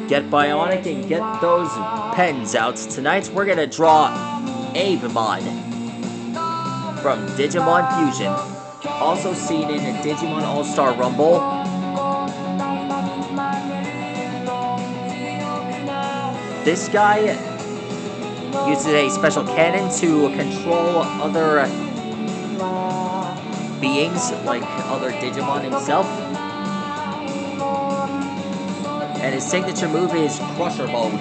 Get bionic and get those pens out. Tonight we're gonna draw Abemon from Digimon Fusion, also seen in Digimon All-Star Rumble. This guy uses a special cannon to control other beings, like other Digimon himself. And his signature move is Crusher Bone.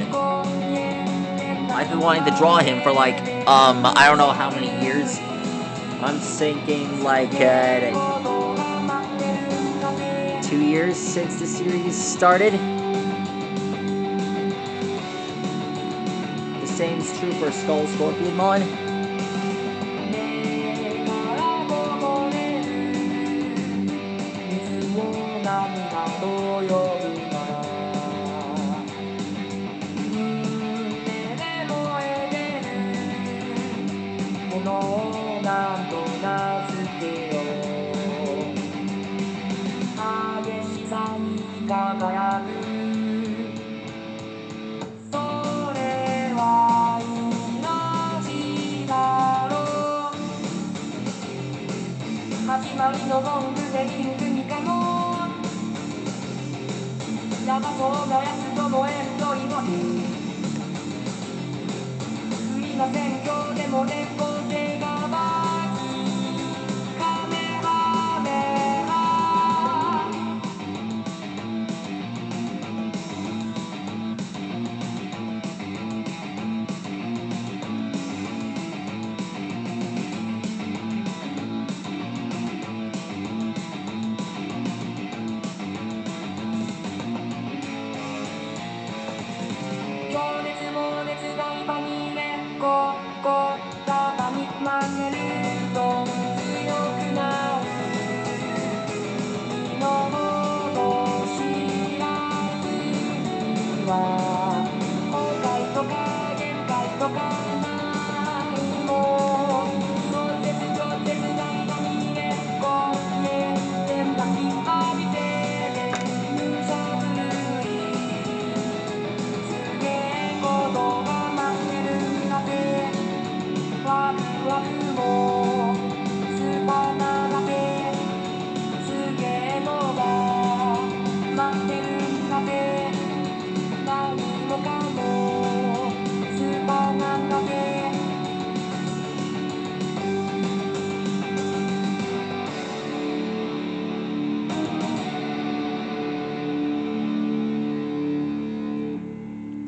I've been wanting to draw him for like, I don't know how many years. I'm thinking like 2 years since the series started. The same's true for Skull Scorpionmon.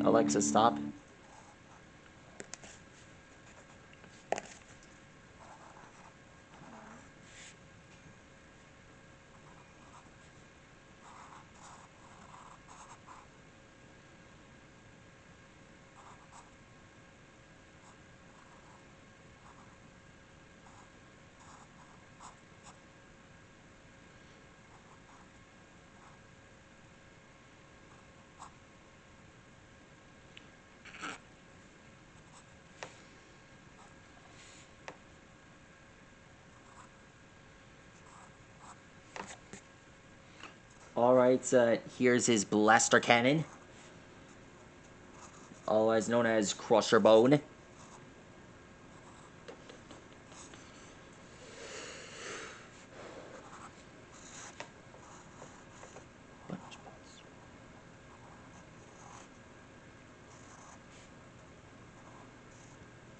Alexa, stop. Alright, here's his blaster cannon, otherwise known as Crusher Bone.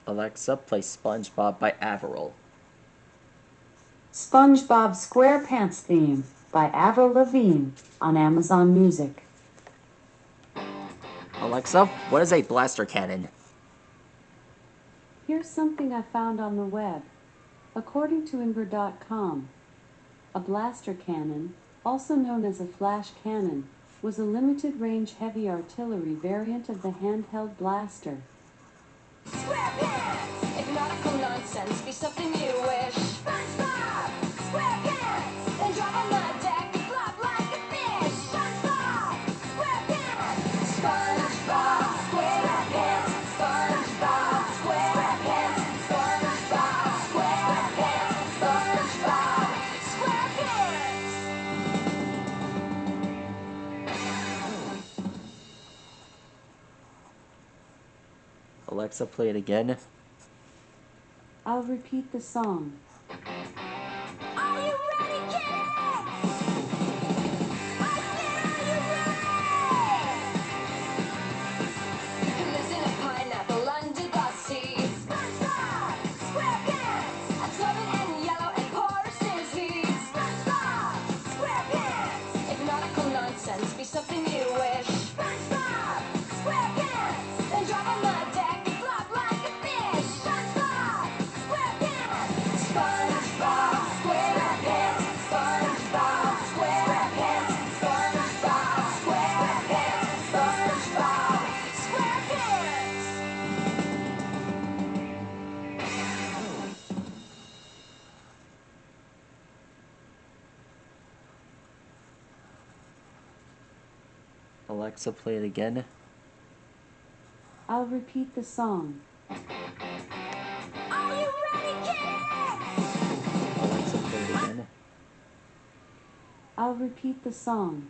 Alexa, play SpongeBob by Avril. SpongeBob SquarePants theme by Avril Lavigne on Amazon Music. Alexa, what is a blaster cannon? Here's something I found on the web. According to Imgur.com, a blaster cannon, also known as a flash cannon, was a limited-range heavy artillery variant of the handheld blaster. SquarePants! If nautical nonsense be something you wish. SpongeBob! SquarePants! Then drop on the deck and flop like a fish. SpongeBob! SquarePants! SpongeBob! SquarePants! SpongeBob! SquarePants! SpongeBob! SquarePants! SpongeBob! Alexa, play it again. I'll repeat the song. Are you ready, kids? I said, are you ready? Who lives in a pineapple under the sea? SpongeBob SquarePants, a clubbing and yellow and porous in his heat. SpongeBob SquarePants, if nautical nonsense be something you wish. SpongeBob SquarePants, then drop on the deck and flop like a fish. SpongeBob SquarePants, SpongeBob SquarePants, SpongeBob SquarePants, SpongeBob SquarePants, SpongeBob SquarePants. Alexa, play it again. I'll repeat the song. Are you ready, kids? Alexa, play it again. I'll repeat the song.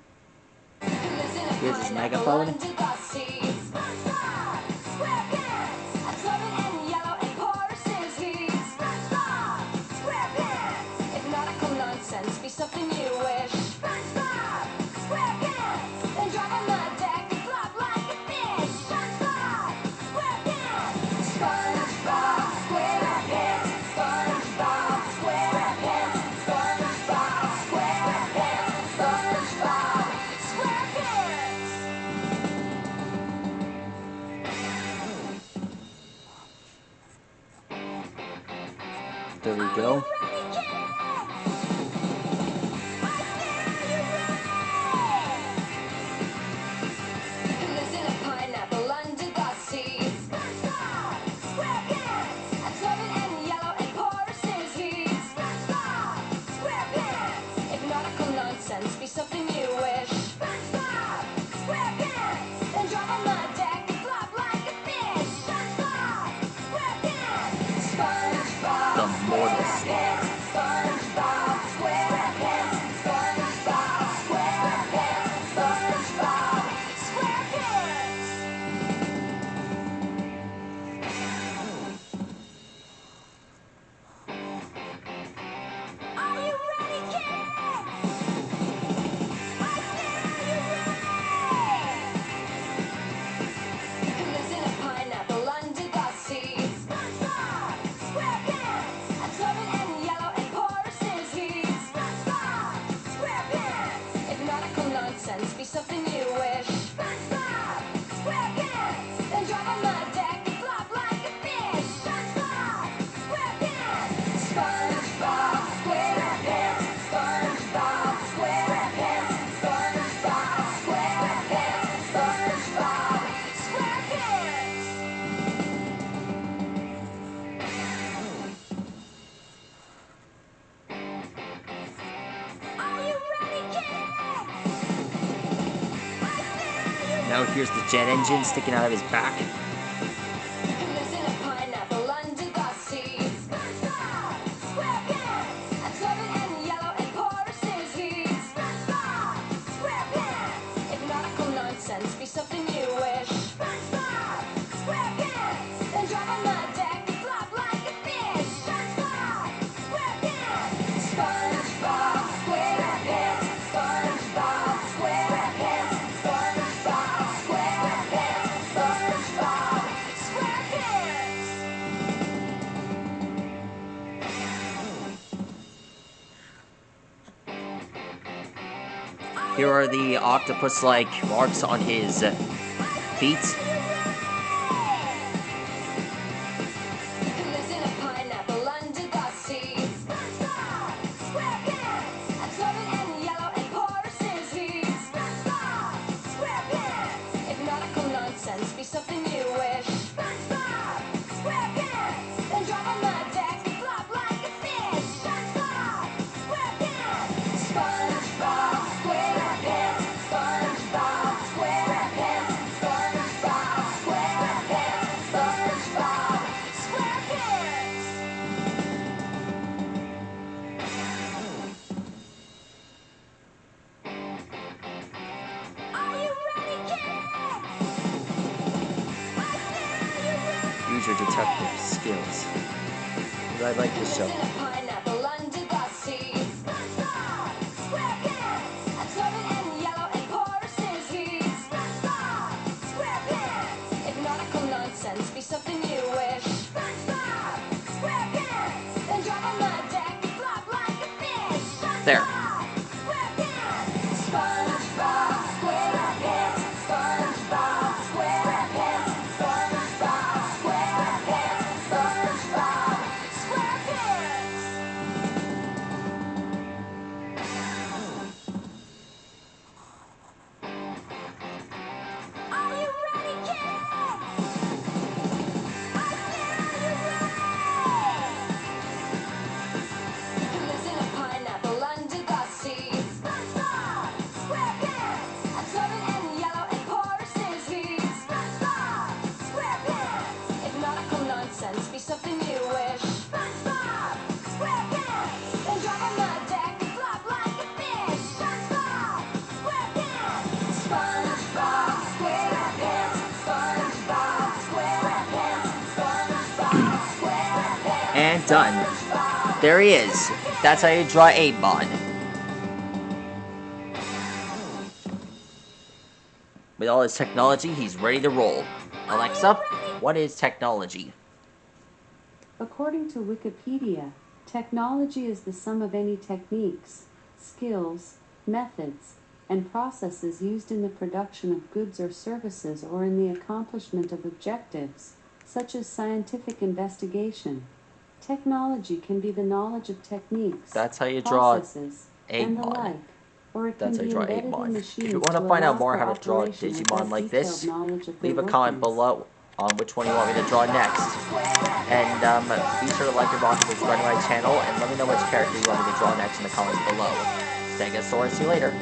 Here's his megaphone. Under the sea. SpongeBob SquarePants, a clubbing and yellow and porous in his heat. SpongeBob SquarePants, if nautical nonsense be something you wish. SpongeBob SquarePants, then drop on the deck and flop like a fish. SpongeBob SquarePants, SpongeBob SquarePants, SpongeBob SquarePants, SpongeBob SquarePants, SpongeBob SquarePants. There we go. Who lives in a pineapple under the sea? SpongeBob SquarePants, a clubbing and yellow and porous in his heat. SpongeBob SquarePants, if nautical nonsense be something you wish. SpongeBob SquarePants, then drop on the deck and flop like a fish. SpongeBob SquarePants, SpongeBob The Mortal SquarePants, SpongeBob SquarePants, SpongeBob SquarePants, SpongeBob SquarePants. Are you ready, kids? I said, are you ready? Who lives in a pineapple under the sea? SpongeBob SquarePants, a clubbing and yellow and porous in his heat. SpongeBob SquarePants, if nautical nonsense be something you wish. SpongeBob SquarePants, then drop on the deck and flop like a fish. SpongeBob SquarePants, SpongeBob SquarePants, SpongeBob SquarePants, SpongeBob SquarePants, SpongeBob SquarePants. Are you ready, kids? I said, are you Now here's the jet engine sticking out of his back. Who lives in a pineapple under the sea? SpongeBob SquarePants, a clubbing and yellow and porous in his heat. SpongeBob SquarePants, if nautical nonsense be something you wish. SpongeBob SquarePants, then drop on the deck and flop like a fish. SpongeBob SquarePants, SpongeBob SquarePants, SpongeBob SquarePants, SpongeBob SquarePants, SpongeBob SquarePants. Here are the octopus-like marks on his feet. Who lives in a pineapple under the sea? SpongeBob SquarePants, a clubbing and yellow and porous in his heat. SpongeBob SquarePants, if nautical nonsense be something you wish. SpongeBob SquarePants, then drop on the deck and flop like a fish. SpongeBob SquarePants, SpongeBob SquarePants, SpongeBob SquarePants, SpongeBob your detective skills. I like this show. Pineapple under the sea. SpongeBob SquarePants. Absorbent and yellow and porous is he. SpongeBob SquarePants. If nautical nonsense be something you wish. SpongeBob SquarePants. Then drop on the deck and flop like a fish. SpongeBob There. SquarePants. SpongeBob SquarePants. SpongeBob SquarePants. SpongeBob SquarePants. SpongeBob SquarePants. Are you ready, kids? I said, are you ready? He lives in a pineapple under the sea. SpongeBob SquarePants. Absorbent and yellow and porous is he. SpongeBob SquarePants. If nautical nonsense be something you wish. SpongeBob SquarePants. Then drop on the deck and flop like a fish. SpongeBob SquarePants. SpongeBob SquarePants. SpongeBob SquarePants. SpongeBob SquarePants. And done. There he is. That's how you draw abemon. With all his technology, he's ready to roll. Alexa, what is technology? According to Wikipedia, technology is the sum of any techniques, skills, methods, and processes used in the production of goods or services or in the accomplishment of objectives, such as scientific investigation. Technology can be the knowledge of techniques, That's how you draw processes, and the abemon. like, or it That's can how you be draw embedded in abemon. machines If you want to to find out allow more for how to draw operation Digimon without like this, detailed knowledge of leave their a comment workings. below on which one you want me to draw next. And be sure to like and rock subscribe to my channel, and let me know which character you want me to draw next in the comments below. Stegosaurus, see you later.